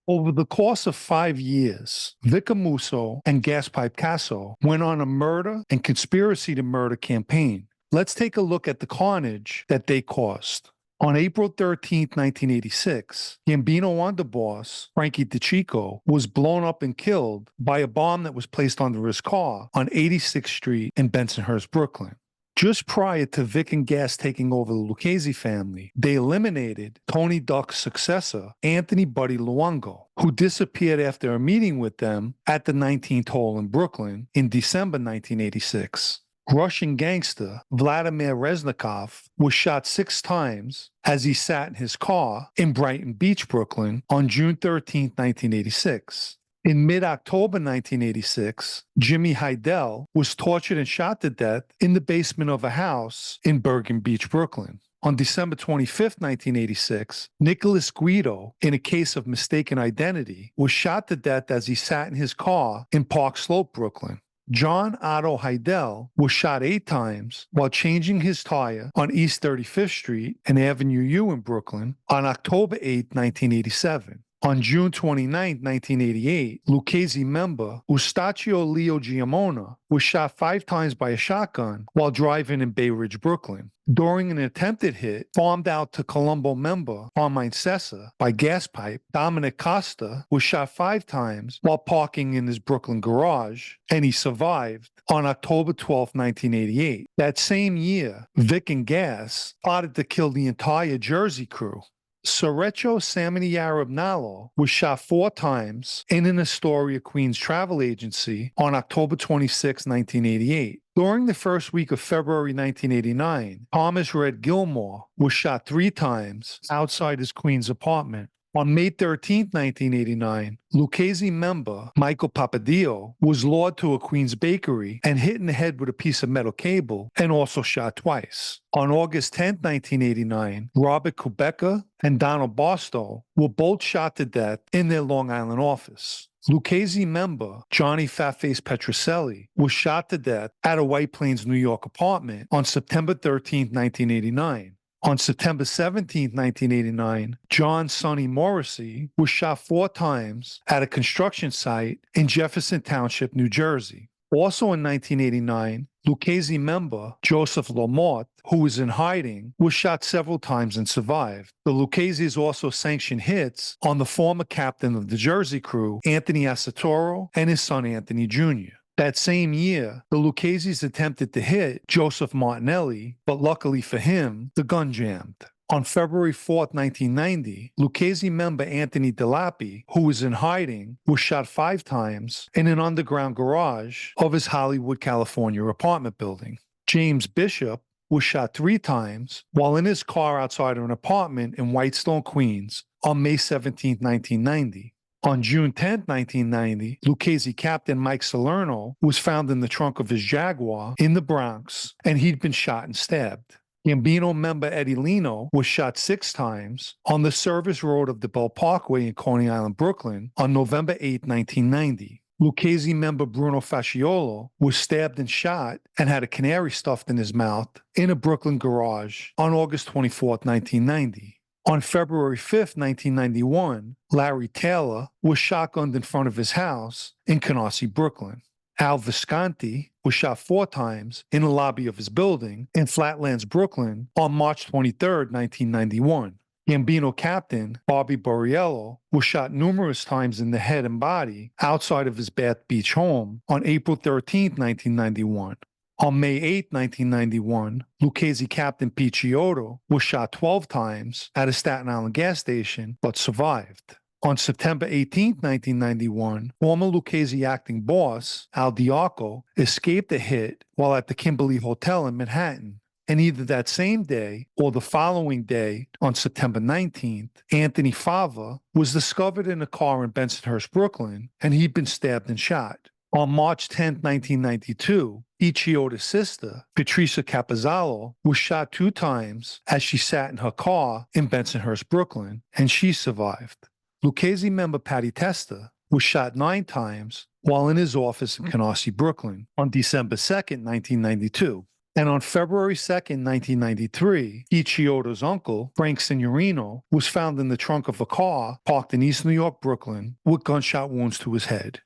Over the course of 5 years, Vic Amuso and Gaspipe Casso went on a murder and conspiracy to murder campaign. Let's take a look at the carnage that they caused. On April 13, 1986, Gambino underboss Frankie DeChico was blown up and killed by a bomb that was placed under his car on 86th Street in Bensonhurst, Brooklyn. Just prior to Vic and Gas taking over the Lucchese family, they eliminated Tony Duck's successor, Anthony Buddy Luongo, who disappeared after a meeting with them at the 19th hole in Brooklyn in December 1986. Russian gangster Vladimir Reznikov was shot 6 times as he sat in his car in Brighton Beach, Brooklyn on June 13, 1986. In mid-October 1986, Jimmy Heidel was tortured and shot to death in the basement of a house in Bergen Beach, Brooklyn. On December 25, 1986, Nicholas Guido, in a case of mistaken identity, was shot to death as he sat in his car in Park Slope, Brooklyn. John Otto Heidel was shot 8 times while changing his tire on East 35th Street and Avenue U in Brooklyn on October 8, 1987. On June 29, 1988, Lucchese member Eustachio Leo Giamona was shot 5 times by a shotgun while driving in Bay Ridge, Brooklyn. During an attempted hit farmed out to Colombo member Carmine Sessa by Gaspipe, Dominic Costa was shot 5 times while parking in his Brooklyn garage, and he survived on October 12, 1988. That same year, Vic and Gas plotted to kill the entire Jersey crew. Sorecho Samini Arabnalo was shot 4 times in an Astoria, Queens travel agency on October 26, 1988. During the first week of February 1989, Thomas Red Gilmore was shot 3 times outside his Queens apartment. On May 13, 1989, Lucchese member Michael Papadio was lured to a Queens bakery and hit in the head with a piece of metal cable and also shot twice. On August 10, 1989, Robert Kubeka and Donald Barstow were both shot to death in their Long Island office. Lucchese member Johnny Fatface Petroselli was shot to death at a White Plains, New York apartment on September 13, 1989. On September 17, 1989, John Sonny Morrissey was shot 4 times at a construction site in Jefferson Township, New Jersey. Also in 1989, Lucchese member Joseph Lamort, who was in hiding, was shot several times and survived. The Lucchese's also sanctioned hits on the former captain of the Jersey crew, Anthony Asatoro, and his son Anthony Jr. That same year, the Lucchese's attempted to hit Joseph Martinelli, but luckily for him, the gun jammed. On February 4, 1990, Lucchese member Anthony DeLappy, who was in hiding, was shot 5 times in an underground garage of his Hollywood, California apartment building. James Bishop was shot 3 times while in his car outside of an apartment in Whitestone, Queens on May 17, 1990. On June 10, 1990, Lucchese captain Mike Salerno was found in the trunk of his Jaguar in the Bronx, and he'd been shot and stabbed. Gambino member Eddie Leno was shot 6 times on the service road of the Bell Parkway in Coney Island, Brooklyn on November 8, 1990. Lucchese member Bruno Fasciolo was stabbed and shot and had a canary stuffed in his mouth in a Brooklyn garage on August 24, 1990. On February 5, 1991, Larry Taylor was shotgunned in front of his house in Canarsie, Brooklyn. Al Visconti was shot 4 times in the lobby of his building in Flatlands, Brooklyn on March 23, 1991. Gambino captain Bobby Borriello was shot numerous times in the head and body outside of his Bath Beach home on April 13, 1991. On May 8, 1991, Lucchese captain Pete Chiodo was shot 12 times at a Staten Island gas station, but survived. On September 18, 1991, former Lucchese acting boss Al Diaco escaped a hit while at the Kimberly Hotel in Manhattan. And either that same day or the following day, on September 19th, Anthony Fava was discovered in a car in Bensonhurst, Brooklyn, and he'd been stabbed and shot. On March 10, 1992, Ichioda's sister, Patricia Capozzalo, was shot 2 times as she sat in her car in Bensonhurst, Brooklyn, and she survived. Lucchese member Patty Testa was shot 9 times while in his office in Canarsie, Brooklyn, on December 2, 1992. And on February 2, 1993, Ichioda's uncle, Frank Signorino, was found in the trunk of a car parked in East New York, Brooklyn, with gunshot wounds to his head.